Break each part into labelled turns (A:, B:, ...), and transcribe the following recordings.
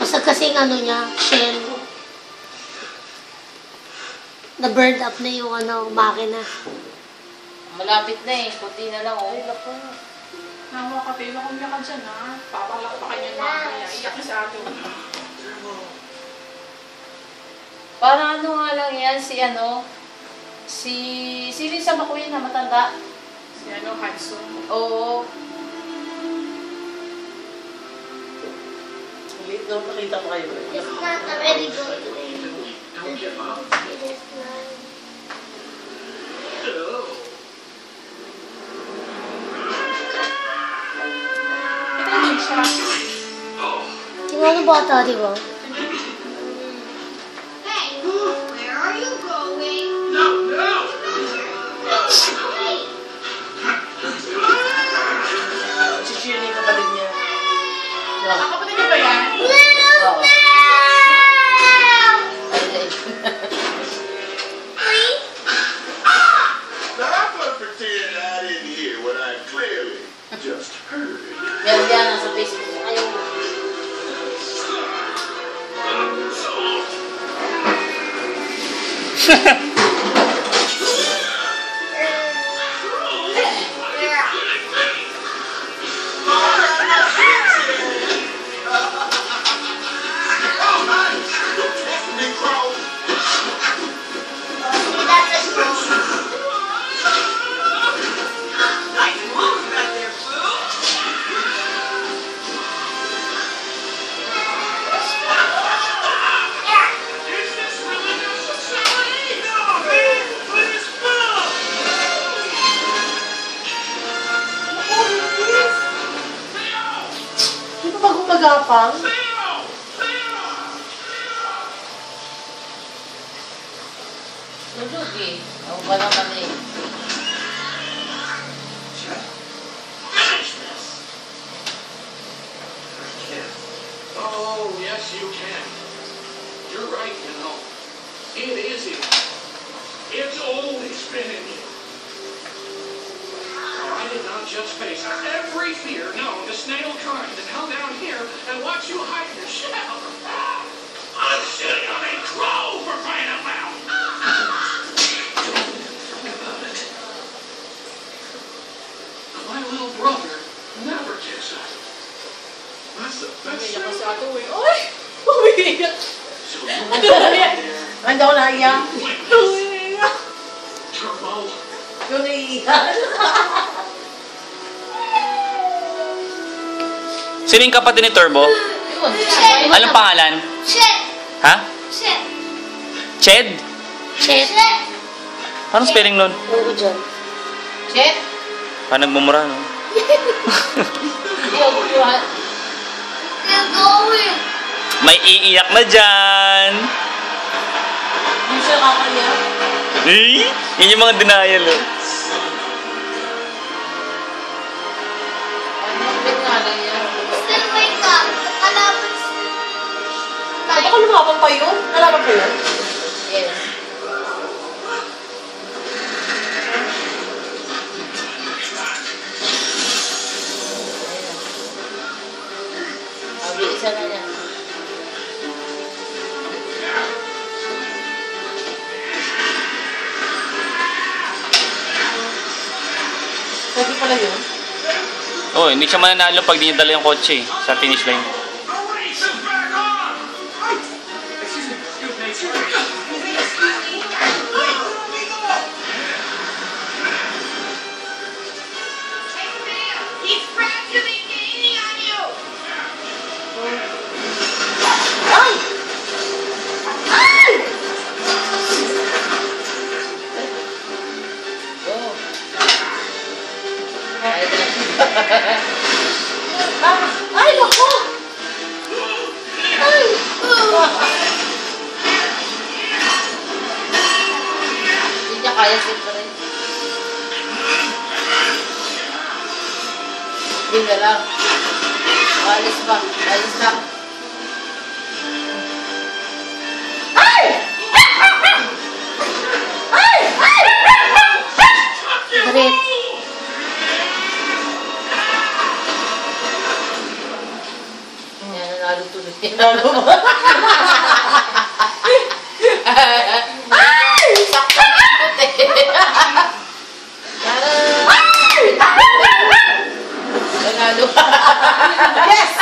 A: Basta kasing ano niya, shell. Na-burned up na yung makina.
B: Malapit na eh. Puti na lang oh.
C: Ay, naku. Nakakapila kung niya ka dyan ha. Papalakpakan yung mamaya. Iyak na sa atin.
B: Parang ano nga lang yan, sino yung sa Makuya na matanda?
C: Si Hudson.
B: Oo.
D: Ulit daw nakita pa kayo.
A: It's not already good.
E: Don't give up.
A: It is not.
E: Hello.
C: Ito din siya.
E: Oh.
A: Yung ano bata, di ba?
F: Hey, where are you going?
E: No, no.
D: Si Shirley yung kapatid niya.
C: Kapatid niyo ba yan?
B: Oo.
E: Now I'm gonna pretend I didn't hear what I clearly just heard.
B: Yan, nasa Facebook. Ayaw.
D: Di ba gumagapang?
B: Tulog eh. Ako ba naman eh.
E: Finish this. Oh, yes, you can. You're right, you know. It is in you. It's always been in you. I did not just face every fear known to snail kind and come down here and watch you hide your shell. I'm sitting on a crow for crying out loud. My little brother never gives up. That's the best
C: Umiyak ka
E: thing.
C: sa ato eh. Ay! Umiyak!
E: So you won't there.
D: Hindi ako naiyak.
C: Umiyak!
E: Turbo.
D: Yung naiiyak.
G: Sino yung kapatid ni Turbo?
B: Yun.
G: Anong pangalan?
F: Shit!
G: Ha?
F: Shit!
G: Ched?
A: Shit.
F: Shit!
G: Paano spelling nun?
A: Oo, dyan.
B: Chet?
G: Parang nagmumura, no?
B: Hindi ako buwan.
F: Still going!
G: May iiyak na dyan!
D: Hindi siya kakaiyak.
G: Eh? Yun yung mga denial, eh.
B: Ano nga lang yan?
F: Still wake up! Kalaban
D: Baka lumaban pa yun? Nalaman pa yun?
B: Yes. Abilisan na niya.
D: Pwede pala yun?
G: Oh, hindi siya mananalo pag di niya dala yung kotse, sa finish line.
E: The race is back on! Excuse me.
F: He's practically gaining on you!
D: Ay! Ay!
B: Oh.
D: Ay, naku! Ay!
B: Hindi niya kaya siyempre. Hindi na lang. Alis ba? Alis na.
D: Ay! Ay! Ay!
A: Garit.
B: Yan, nanalo tuloy. Nanalo mo. Sakto na ikot eh. Nanalo.
D: Yes!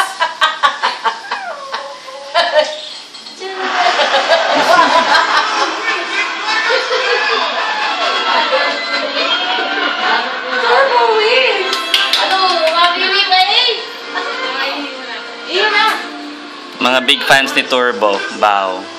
C: Turbo win!
B: Ano? Mabili ba eh?
C: Ay, hindi mo na.
B: Iyon na.
G: Mga big fans ni Turbo. Bow.